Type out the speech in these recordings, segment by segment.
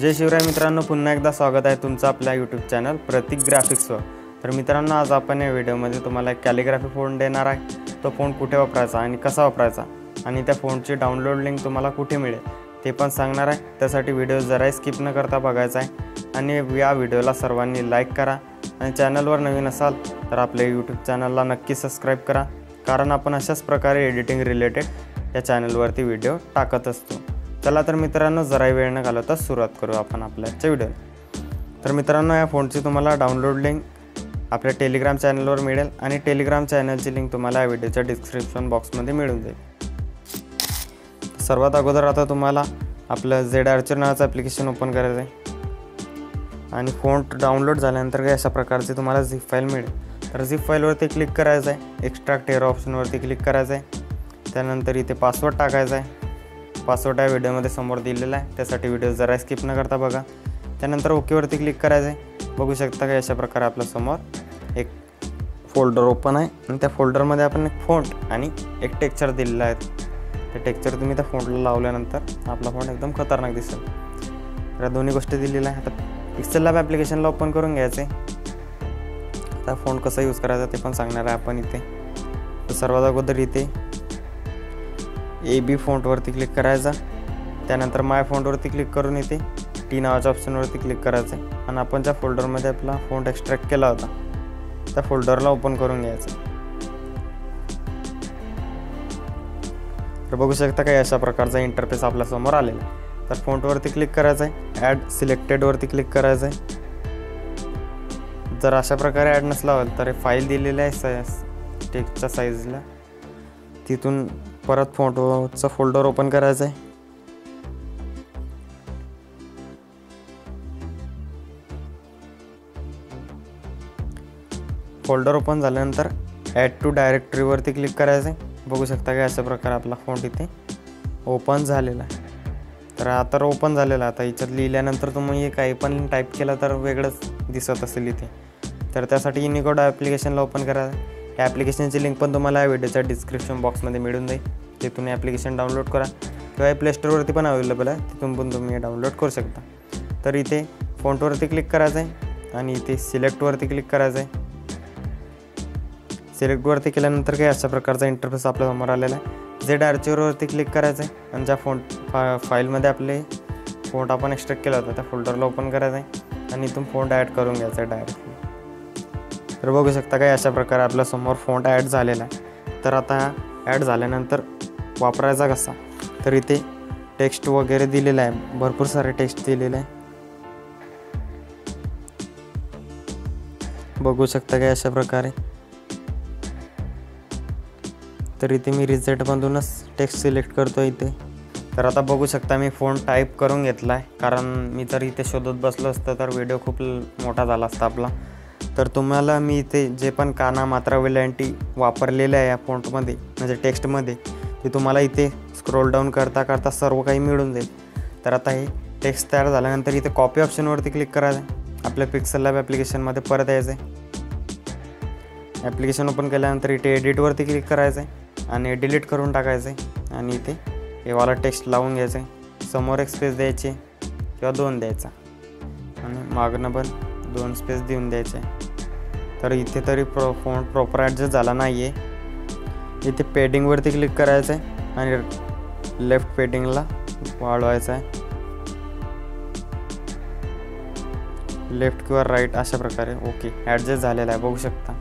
जय शिवराय मित्रांनो, पुन्हा एकदा स्वागत आहे तुमचं आपल्या यूट्यूब चॅनल प्रतीक ग्राफिक्सवर। तर मित्रांनो, आज आपण या व्हिडिओमध्ये तुम्हाला कॅलिग्राफी फोन देणार आहे। तो फोन कुठे वापरायचा आणि कसा वापरायचा आणि त्या फोनची डाउनलोड लिंक तुम्हाला कुठे मिळेल ते पण सांगणार आहे। त्यासाठी व्हिडिओ जराही स्किप न करता बघायचा आहे आणि या व्हिडिओला सर्वांनी लाईक करा आणि चॅनलवर नवीन असाल तर आपल्या यूट्यूब चॅनलला नक्की सबस्क्राइब करा, कारण आपण अशाच प्रकारे एडिटिंग रिलेटेड या चॅनलवरती व्हिडिओ टाकत असतो। चला तर मित्रांनो, जराही वेळ न घालवता सुरुवात करू आपण आपल्या व्हिडिओला। तर मित्रांनो, या फोनची तुम्हाला डाउनलोड लिंक आपल्या टेलिग्राम चॅनलवर मिळेल आणि टेलिग्राम चॅनलची लिंक तुम्हाला या व्हिडिओच्या डिस्क्रिप्शन बॉक्समध्ये मिळून जाईल। सर्वात अगोदर आता तुम्हाला आपलं झेड आर्चर नावाचं ॲप्लिकेशन ओपन करायचं आहे आणि फोन डाउनलोड झाल्यानंतर काही अशा प्रकारची तुम्हाला झिप फाईल मिळेल। तर झिप फाईलवरती क्लिक करायचं आहे, एक्स्ट्रॅक्ट एअर ऑप्शनवरती क्लिक करायचं आहे, त्यानंतर इथे पासवर्ड टाकायचा आहे। पासवर्ड या व्हिडिओमध्ये समोर दिलेला आहे, त्यासाठी व्हिडिओ जरा स्किप न करता बघा। त्यानंतर ओकेवरती क्लिक करायचं आहे। बघू शकता की अशा प्रकारे आपल्या समोर एक फोल्डर ओपन आहे आणि त्या फोल्डरमध्ये आपण एक फॉन्ट आणि एक टेक्स्चर दिलेला आहे। ते टेक्स्चर तुम्ही त्या फॉन्टला लावल्यानंतर आपला फॉन्ट एकदम खतरनाक दिसेल। तर दोन्ही गोष्टी दिलेल्या आहेत। आता पिक्सेल लॅब ॲप्लिकेशनला ओपन करून घ्यायचे। आता फॉन्ट कसा यूज करायचा ते पण सांगणार आहे आपण इथे। तर सर्वात अगोदर इथे AB फॉन्टवरती क्लिक करायचा, त्यानंतर माय फॉन्टवरती क्लिक करून इथे टी नावाच्या ऑप्शनवरती क्लिक करायचं आहे आणि आपण ज्या फोल्डरमध्ये आपला फॉन्ट एक्स्ट्रॅक्ट केला होता त्या फोल्डरला ओपन करून घ्यायचं। तर बघू शकता काही अशा प्रकारचा इंटरफेस आपल्यासमोर आलेला आहे। तर फॉन्टवरती क्लिक करायचं आहे, ॲड सिलेक्टेडवरती क्लिक करायचं आहे। जर अशा प्रकारे ॲड नसला होईल तर फाईल दिलेली आहे टेक्स्टच्या साईजला, तिथून परत फोटोचं फोल्डर ओपन करायचं आहे। फोल्डर ओपन झाल्यानंतर ॲड टू डायरेक्टरीवरती क्लिक करायचं आहे। बघू शकता की अशा प्रकारे आपला फॉन्ट इथे ओपन झालेला आहे। तर आता ओपन झालेला आहे। आता याच्यात लिहिल्यानंतर तुम्ही काही पण टाईप केलं तर वेगळंच दिसत असेल इथे। तर त्यासाठी युनिकोड ॲप्लिकेशनला ओपन करायचं। या ॲप्लिकेशनची लिंक पण तुम्हाला या व्हिडिओच्या डिस्क्रिप्शन बॉक्समध्ये मिळून जाईल। तिथून ॲप्लिकेशन डाउनलोड करा किंवा प्ले स्टोरवरती पण अवेलेबल आहे, तिथून पण तुम्ही डाउनलोड करू शकता। तर इथे फॉन्टवरती क्लिक करायचं आहे आणि इथे सिलेक्टवरती क्लिक करायचं आहे। सिलेक्टवरती केल्यानंतर काही अशा प्रकारचा इंटरफेस आपल्यासमोर आलेला आहे। झेड आर्चरवरती क्लिक करायचं आहे आणि ज्या फाईलमध्ये आपले फॉन्ट आपण एक्स्ट्रॅक्ट केला होता त्या फोल्डरला ओपन करायचं आहे आणि इथून फॉन्ट ॲड करून घ्यायचा आहे डायरेक्टली। तर बघू शकता काही अशा प्रकारे आपल्यासमोर फॉन्ट ॲड झालेला आहे। तर आता ॲड झाल्यानंतर वापरायचा कसा, तर इथे टेक्स्ट वगैरे दिलेलं आहे, भरपूर सारे टेक्स्ट दिलेले आहे। बघू शकता की अशा प्रकारे। तर इथे मी रिझल्टमधूनच टेक्स्ट सिलेक्ट करतो इथे। तर आता बघू शकता मी फॉन्ट टाईप करून घेतला आहे, कारण मी जर इथे शोधत बसलो असतं तर व्हिडिओ खूप मोठा झाला असता आपला। तर तुम्हाला मी इथे जे पण काना मात्रा वेलांटी वापरलेलं आहे या फॉन्टमध्ये म्हणजे टेक्स्टमध्ये ते तुम्हाला इथे स्क्रोल डाऊन करता करता सर्व काही मिळून जाईल। तर आता हे टेक्स्ट तयार झाल्यानंतर इथे कॉपी ऑप्शनवरती क्लिक करायचं आहे। आपल्या पिक्सेल लॅब ॲप्लिकेशनमध्ये परत यायचं आहे। ॲप्लिकेशन ओपन केल्यानंतर इथे एडिटवरती क्लिक करायचं आहे आणि डिलीट करून टाकायचं आहे आणि इथे हे वाला टेक्स्ट लावून घ्यायचं आहे। समोर एक स्पेस द्यायची किंवा 2 द्यायचा आणि मागणं पण 2 स्पेस देऊन द्यायचे। तर इथे तरी फॉन्ट प्रॉपर ॲडजस्ट झाला नाही आहे। इथे पेडिंगवरती क्लिक करायचं आहे आणि लेफ्ट पेडिंगला वाढवायचं आहे, लेफ्ट किंवा राईट अशा प्रकारे। ओके, ॲडजस्ट झालेला आहे। बघू शकता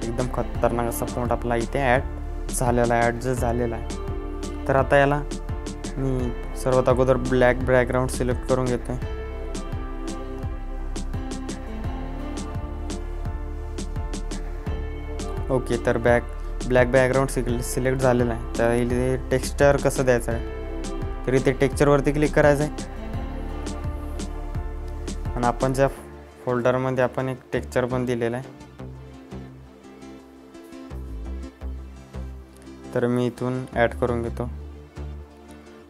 एकदम खतरनाक असा फॉन्ट आपला इथे ॲड झालेला आहे, ॲडजस्ट झालेला आहे। तर आता याला मी सर्वात अगोदर ब्लॅक बॅकग्राऊंड सिलेक्ट करून घेतो आहे। ओके, तर ब्लॅक बॅकग्राऊंड सिलेक्ट झालेला आहे। तर इथे टेक्स्चर कसं द्यायचं आहे, तर इथे टेक्स्चरवरती क्लिक करायचं आहे आणि आपण ज्या फोल्डरमध्ये आपण एक टेक्स्चर पण दिलेला आहे तर मी इथून ॲड करून घेतो।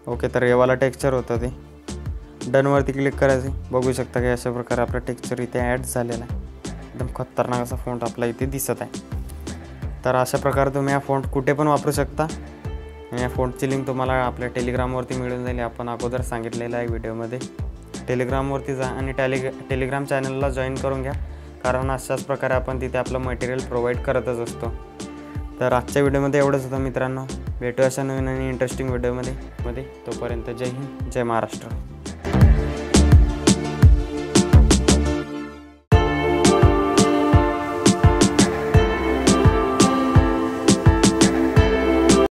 ओके, तर हे वाला टेक्स्चर होतं ते डनवरती क्लिक करायचं। बघू शकता की अशा प्रकारे आपला टेक्स्चर इथे ॲड झालेला आहे। एकदम खतरनाक असा फॉन्ट आपला इथे दिसत आहे। तर अशा प्रकारे तुम्ही हा फॉन्ट कुठे पण वापरू शकता आणि या फॉन्टची लिंक तुम्हाला आपल्या टेलिग्रामवरती मिळून जाईल, आपण अगोदर सांगितलेलं आहे व्हिडिओमध्ये। टेलिग्रामवरती जा आणि टेलिग्राम चॅनलला जॉईन करून घ्या, कारण अशाच प्रकारे आपण तिथे आपलं मटेरियल प्रोव्हाइड करतच असतो. तर आजच्या व्हिडिओमध्ये एवढंच होतं मित्रांनो. भेटू अशा नवीन आणि इंटरेस्टिंग व्हिडिओमध्ये. तोपर्यंत जय हिंद, जय महाराष्ट्र.